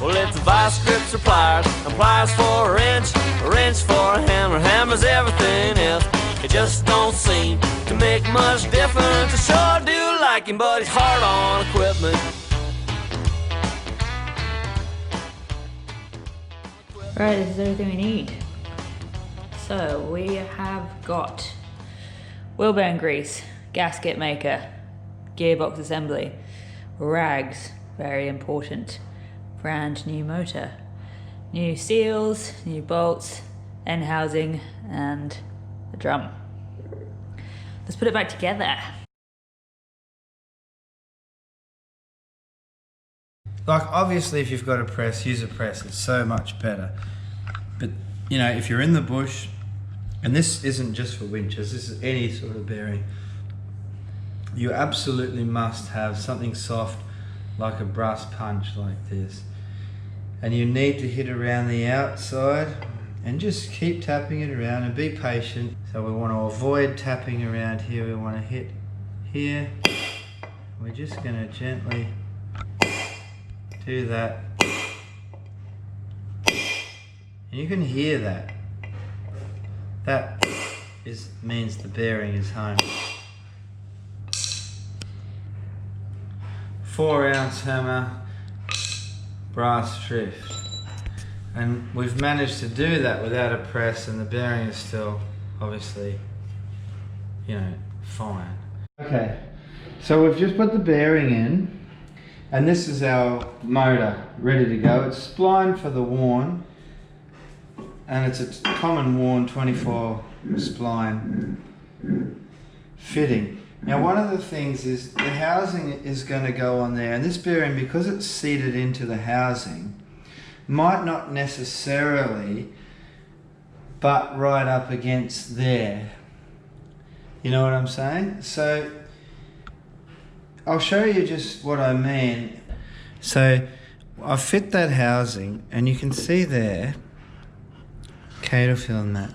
Well, it's vice grips or pliers, and pliers for a wrench for a hammer, hammer's everything else. It just don't seem to make much difference. I sure do like him, but he's hard on equipment. Right, this is everything we need. So we have got wheel bearing grease, gasket maker, gearbox assembly, rags, very important, brand new motor, new seals, new bolts, end housing, and the drum. Let's put it back together. Like, obviously if you've got a press, use a press, it's so much better. But you know, if you're in the bush, and this isn't just for winches, this is any sort of bearing, you absolutely must have something soft like a brass punch like this. And you need to hit around the outside and just keep tapping it around and be patient. So we want to avoid tapping around here, we want to hit here. We're just going to gently do that. And you can hear that. That means the bearing is home. 4-ounce hammer, brass drift. And we've managed to do that without a press, and the bearing is still obviously, you know, fine. Okay, so we've just put the bearing in, and this is our motor ready to go. It's splined for the worn, and it's a common worn 24 spline fitting. Now, one of the things is the housing is going to go on there, and this bearing, because it's seated into the housing, might not necessarily butt right up against there. You know what I'm saying? So I'll show you just what I mean. So I fit that housing, and you can see there, Kate film that,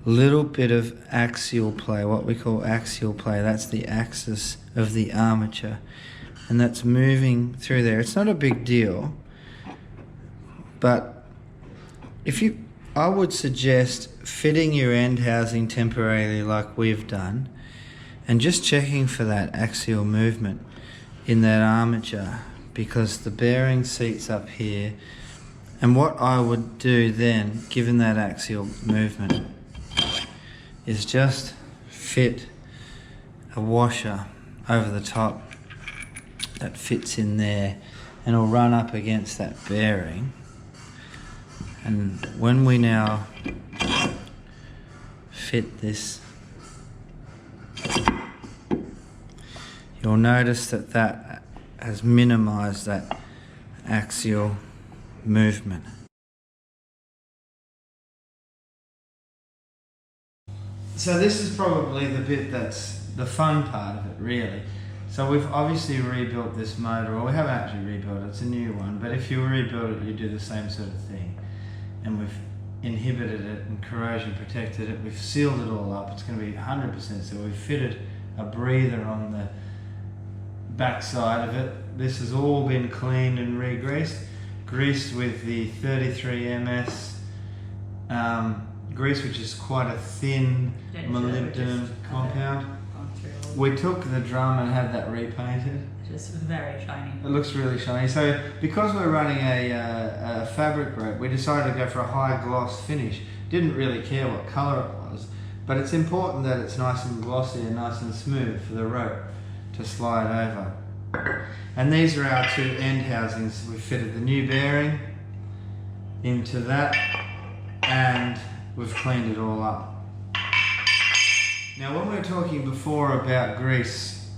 little bit of axial play, what we call axial play. That's the axis of the armature, and that's moving through there. It's not a big deal, but I would suggest fitting your end housing temporarily like we've done, and just checking for that axial movement in that armature, because the bearing seats up here. And what I would do then, given that axial movement, is just fit a washer over the top that fits in there, and it'll run up against that bearing. And when we now fit this, you'll notice that that has minimized that axial movement. So this is probably the bit that's the fun part of it, really. So we've obviously rebuilt this motor, or we haven't actually rebuilt it, it's a new one, but if you rebuild it, you do the same sort of thing. And we've inhibited it and corrosion protected it, we've sealed it all up, it's going to be 100% sealed. We've fitted a breather on the back side of it. This has all been cleaned and re-greased. Greased with the 33 ms grease, which is quite a thin molybdenum compound. We took the drum and had that repainted. It's very shiny. It looks really shiny. So because we're running a fabric rope, we decided to go for a high gloss finish. Didn't really care what colour it was, but it's important that it's nice and glossy and nice and smooth for the rope to slide over. And these are our two end housings. We fitted the new bearing into that, and we've cleaned it all up. Now, when we were talking before about grease,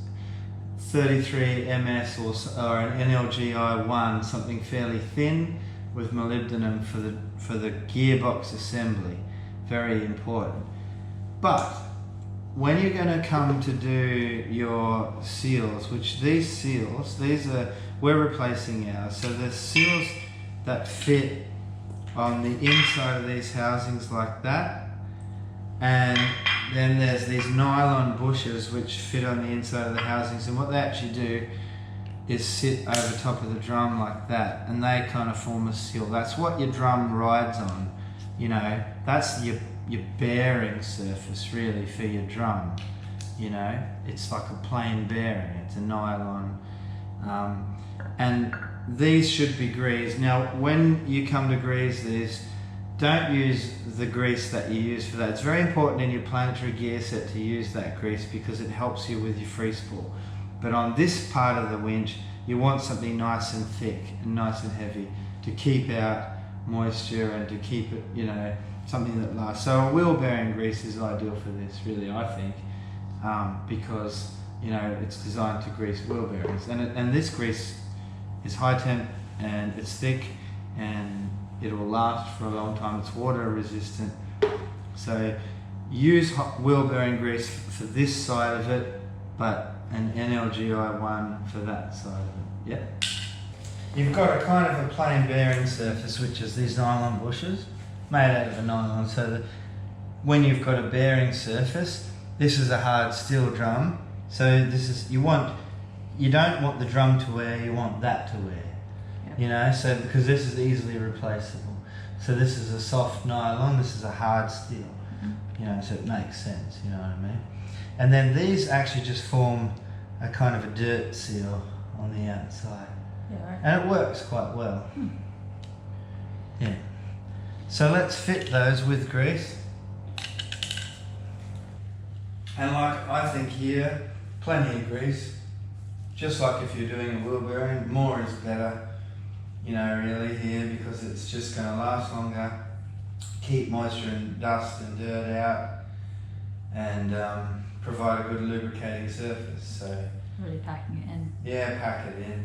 33 ms or an NLGI1, something fairly thin with molybdenum for the gearbox assembly, very important. But when you're going to come to do your seals, which these are, we're replacing ours, so the seals that fit on the inside of these housings like that, and then there's these nylon bushes which fit on the inside of the housings, and what they actually do, is sit over top of the drum like that, and they kind of form a seal. That's what your drum rides on, you know, that's your bearing surface really for your drum, you know. It's like a plain bearing, it's a nylon, and these should be greased. Now when you come to grease these, don't use the grease that you use for that. It's very important in your planetary gear set to use that grease because it helps you with your free spool. But on this part of the winch, you want something nice and thick and nice and heavy to keep out moisture and to keep it, you know, something that lasts. So a wheel bearing grease is ideal for this, really, I think, because, you know, it's designed to grease wheel bearings. And this grease is high temp and it's thick and it will last for a long time. It's water resistant. So use wheel bearing grease for this side of it, but an NLGI one for that side of it. Yeah. You've got a kind of a plain bearing surface, which is these nylon bushes made out of a nylon. So that when you've got a bearing surface, this is a hard steel drum. So this is, you don't want the drum to wear, you want that to wear. Yep. You know, so because this is easily replaceable. So this is a soft nylon, this is a hard steel. Mm-hmm. You know, so it makes sense, you know what I mean? And then these actually just form a kind of a dirt seal on the outside. Yeah, right. And it works quite well. Yeah. So let's fit those with grease. And like I think here, plenty of grease. Just like if you're doing a wheel bearing, more is better, you know, really here, because it's just going to last longer, keep moisture and dust and dirt out, and provide a good lubricating surface. So really packing it in. Yeah, pack it in.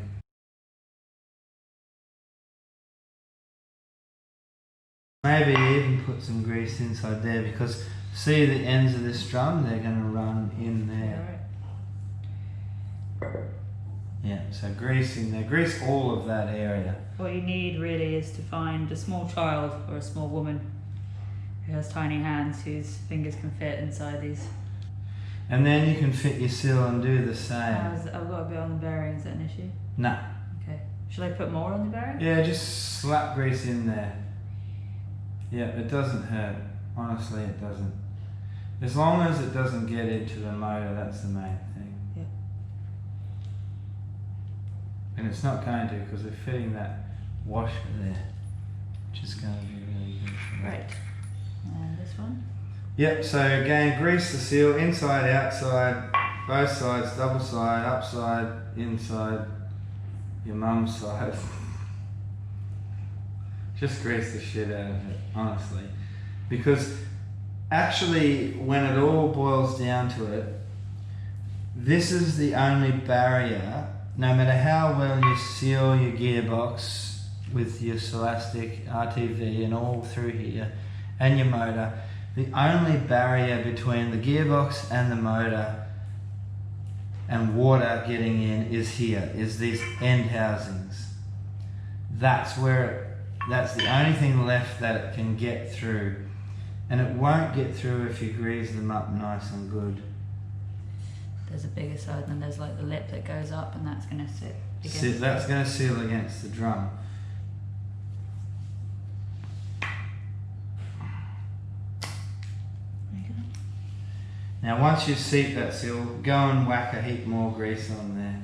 Maybe even put some grease inside there, because see the ends of this drum, they're going to run in there. Yeah, right. Yeah, so grease in there, grease all of that area. What you need really is to find a small child or a small woman who has tiny hands whose fingers can fit inside these. And then you can fit your seal and do the same. I've got a bit on the bearing, is that an issue? No. Okay. Should I put more on the bearing? Yeah, just slap grease in there. Yeah, it doesn't hurt. Honestly, it doesn't. As long as it doesn't get into the motor, that's the main thing. Yeah. And it's not going to, because we're fitting that washer there, which is going to be really good. Right. And this one? Yep, so again, grease the seal, inside, outside, both sides, double side, upside, inside, your mum's side. Just grease the shit out of it, honestly. Because actually, when it all boils down to it, this is the only barrier, no matter how well you seal your gearbox with your Scholastic RTV and all through here, and your motor, the only barrier between the gearbox and the motor and water getting in is here, is these end housings. That's the only thing left that it can get through. And it won't get through if you grease them up nice and good. There's a bigger side, and then there's like the lip that goes up, and that's going to sit against that's going to seal against the drum. Now once you seat that seal, go and whack a heap more grease on there,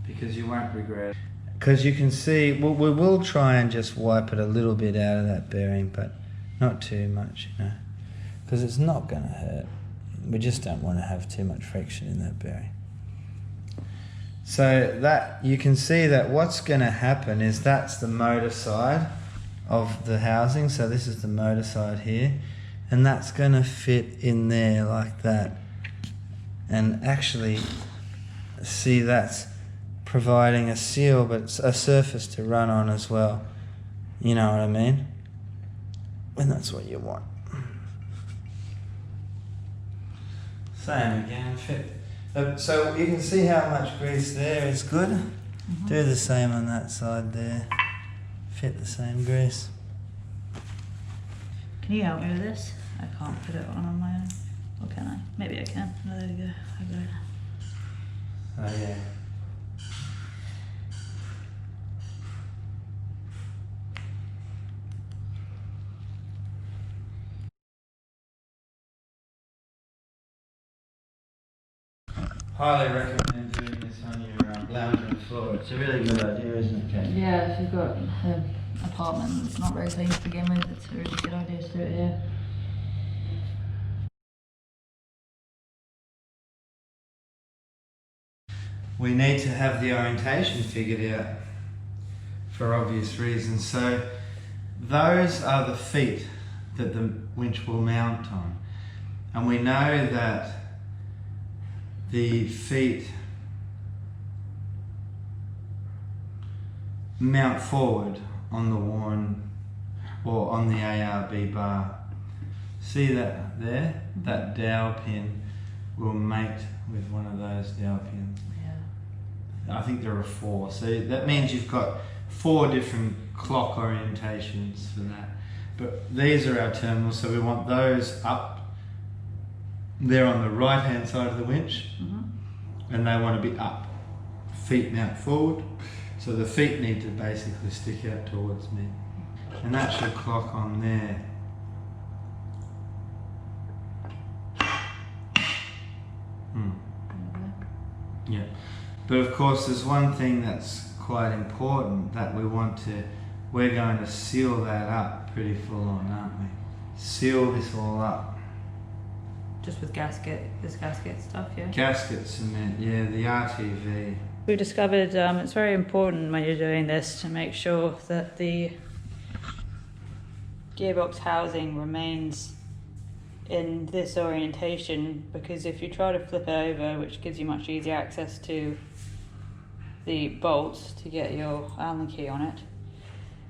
because you won't regret it. Because you can see, we will try and just wipe it a little bit out of that bearing, but not too much, you know, because it's not going to hurt. We just don't want to have too much friction in that bearing. So that you can see that what's going to happen is that's the motor side of the housing. So this is the motor side here, and that's going to fit in there like that. And actually, see, that's providing a seal, but it's a surface to run on as well. You know what I mean? And that's what you want. Same again, fit. So you can see how much grease there is good. Mm-hmm. Do the same on that side there. Fit the same grease. Can you help me with this? I can't put it on my own. Or can I? Maybe I can. Oh, there we go. I got it. Oh yeah. highly recommend doing this on your lounge floor. It's a really good idea, isn't it, Kate? Yeah, if you've got an apartment that's not very clean to begin with, it's a really good idea to do it here. We need to have the orientation figured out for obvious reasons. So those are the feet that the winch will mount on. And we know that the feet mount forward on the worn or on the ARB bar. See that there? That dowel pin will mate with one of those dowel pins. I think there are 4, so that means you've got 4 different clock orientations for that. But these are our terminals, so we want those up. They're on the right hand side of the winch, and they want to be up. Feet mount forward, so the feet need to basically stick out towards me. And that should clock on there. Yeah. But of course there's one thing that's quite important that we're going to seal that up pretty full on, aren't we? Seal this all up. Just with this gasket stuff, yeah? Gasket cement, yeah, the RTV. We've discovered it's very important when you're doing this to make sure that the gearbox housing remains in this orientation, because if you try to flip it over, which gives you much easier access to the bolts to get your Allen key on it,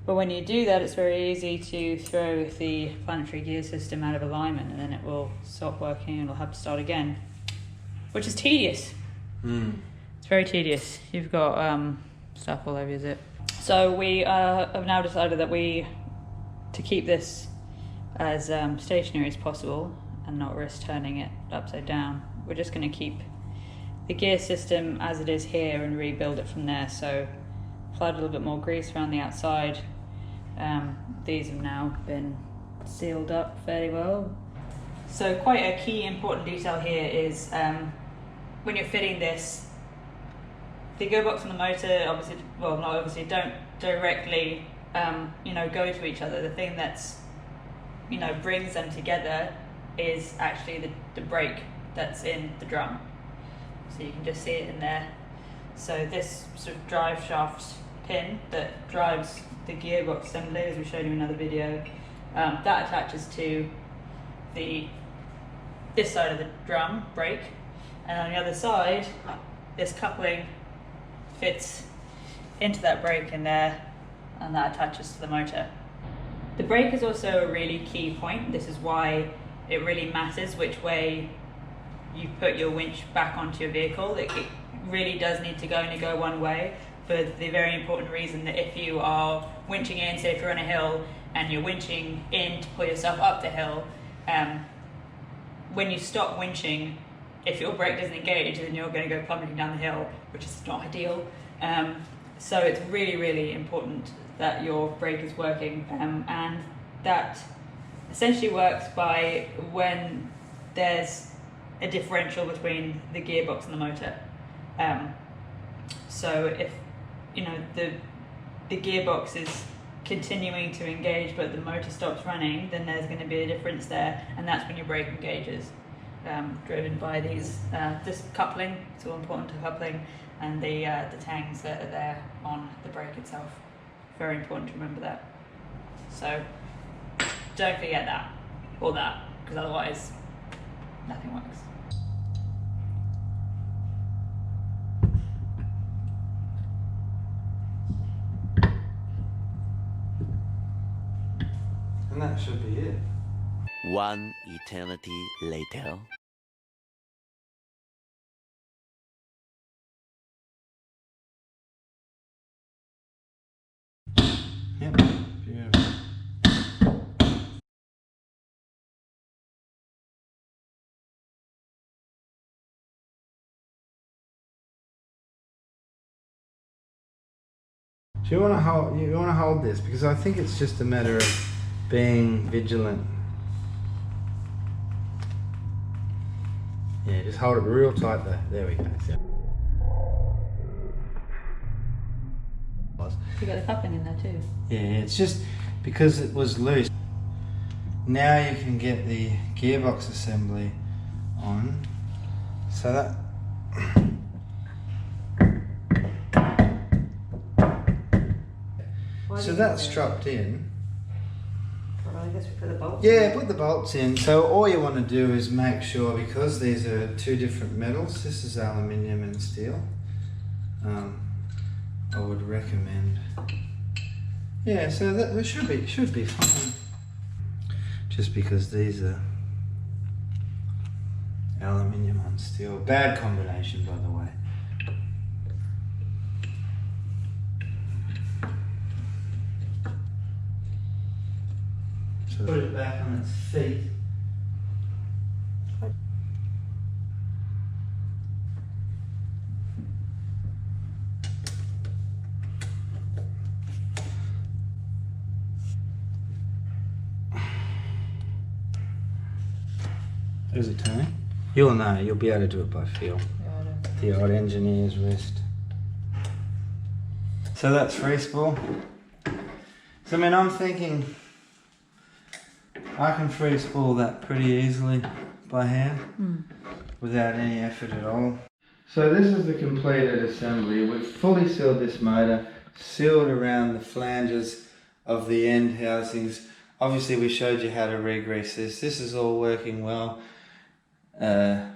but when you do that, it's very easy to throw the planetary gear system out of alignment, and then it will stop working and it'll have to start again, which is tedious. It's very tedious. You've got stuff all over your zip. So we have now decided that to keep this as stationary as possible and not risk turning it upside down, we're just going to keep the gear system as it is here and rebuild it from there. So applied a little bit more grease around the outside. These have now been sealed up fairly well. So quite a key important detail here is when you're fitting this, the gearbox and the motor obviously, well not obviously, don't directly go to each other. The thing that's brings them together is actually the brake that's in the drum. So you can just see it in there. So this sort of drive shaft pin that drives the gearbox assembly, as we showed you in another video, that attaches to this side of the drum brake, and on the other side this coupling fits into that brake in there, and that attaches to the motor. The brake is also a really key point. This is why it really matters which way you put your winch back onto your vehicle. It really does need to only go one way, for the very important reason that if you are winching in, say if you're on a hill and you're winching in to pull yourself up the hill, when you stop winching, if your brake doesn't engage, then you're going to go plummeting down the hill, which is not ideal. So it's really, really important that your brake is working, and that essentially works by when there's a differential between the gearbox and the motor. So if the gearbox is continuing to engage but the motor stops running, then there's going to be a difference there, and that's when your brake engages, driven by this coupling. It's all important to coupling, and the tangs that are there on the brake itself. Very important to remember that. So don't forget that, or that, because otherwise nothing works. And that should be it. One eternity later. Yep. Beautiful. Do you want to hold? You want to hold this, because I think it's just a matter of being vigilant. Yeah, just hold it real tight though. There we go. You got the coupling in there too. Yeah, it's just because it was loose. Now you can get the gearbox assembly on. So that that's dropped in. Well, I guess we put the bolts Yeah, put the bolts in. So all you want to do is make sure, because these are two different metals, this is aluminium and steel, I would recommend. Yeah, so that should be fine. Just because these are aluminium and steel. Bad combination, by the way. So put it back on its feet. Is it turning? You'll know, you'll be able to do it by feel. The old engineer's wrist. So that's free spool. So I mean, I'm thinking I can free spool that pretty easily by hand without any effort at all. So this is the completed assembly. We've fully sealed this motor, sealed around the flanges of the end housings. Obviously we showed you how to re-grease this. This is all working well.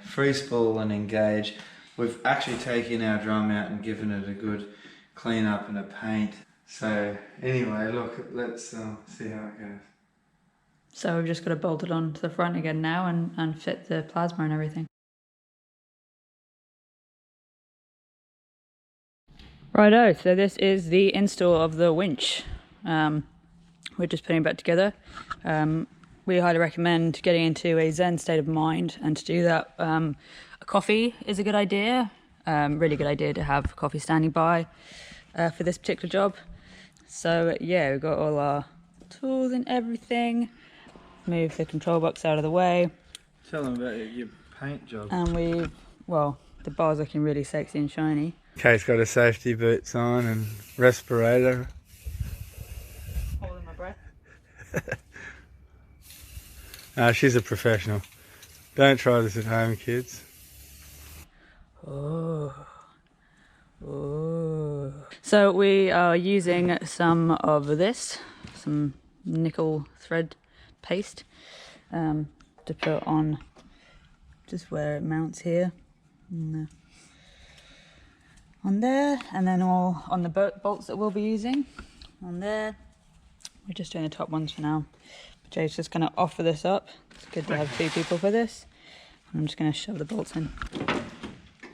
Free spool and engage. We've actually taken our drum out and given it a good clean up and a paint. So anyway, look, let's see how it goes. So we've just got to bolt it on to the front again now and fit the plasma and everything. Righto, so this is the install of the winch. We're just putting it back together. We highly recommend getting into a zen state of mind, and to do that a coffee is a good idea. Really good idea to have coffee standing by for this particular job. So yeah, we've got all our tools and everything. Move the control box out of the way. Tell them about your paint job. And the bar's looking really sexy and shiny. Kate's got her safety boots on and respirator. Holding my breath. She's a professional. Don't try this at home, kids. Oh. So we are using some of this, some nickel thread paste, to put on just where it mounts here, on there, and then all on the bolts that we'll be using on there. We're just doing the top ones for now. But Jade's just going to offer this up. It's good to have 2 people for this. I'm just going to shove the bolts in.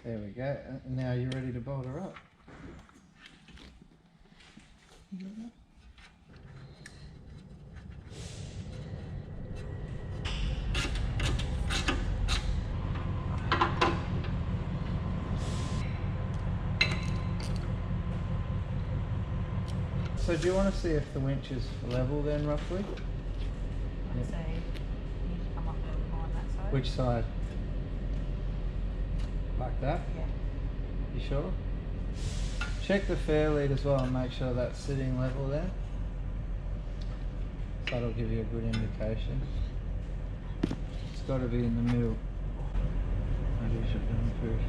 There we go. Now you're ready to bolt her up. So do you want to see if the winch is level then, roughly? I'd say you need to come up a little more on that side. Which side? Like that? Yeah. You sure? Check the fair lead as well and make sure that's sitting level there. So that'll give you a good indication. It's got to be in the middle. Maybe we should improve.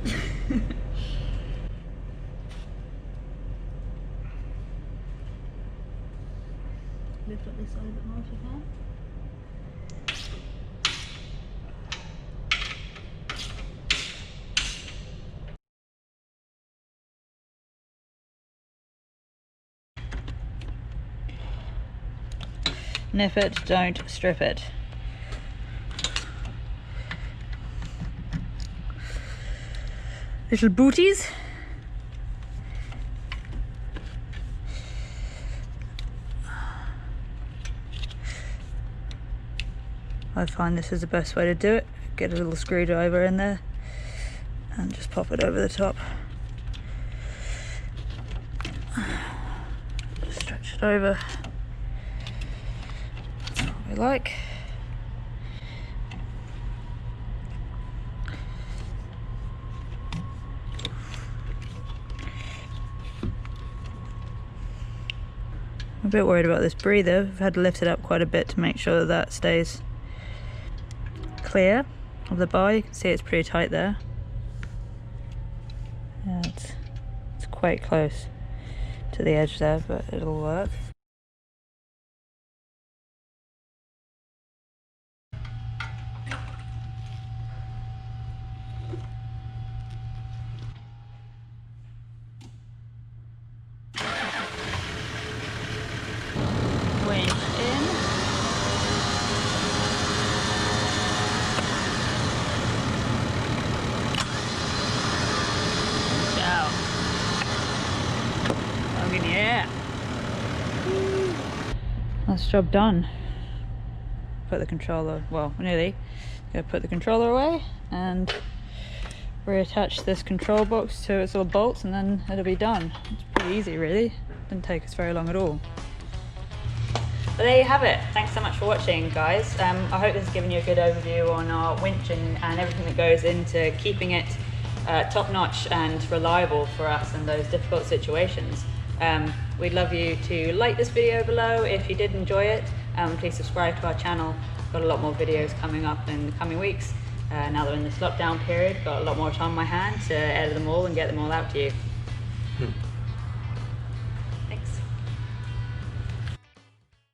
Lift up this side a bit more if you can. Nip it, don't strip it. Little booties. I find this is the best way to do it. Get a little screwdriver in there and just pop it over the top. Just stretch it over. That's what we like. I'm a bit worried about this breather. I've had to lift it up quite a bit to make sure that that stays clear of the bar. You can see it's pretty tight there. Yeah, it's quite close to the edge there, but it'll work. Winch in. Out. Oh, in the air. That's job done. Put the controller, well, nearly. Gonna put the controller away and reattach this control box to its little bolts, and then it'll be done. It's pretty easy, really. Didn't take us very long at all. But there you have it. Thanks so much for watching, guys. I hope this has given you a good overview on our winch and everything that goes into keeping it top-notch and reliable for us in those difficult situations. We'd love you to like this video below if you did enjoy it. Please subscribe to our channel. Got a lot more videos coming up in the coming weeks. Now that we're in this lockdown period, got a lot more time on my hand to edit them all and get them all out to you.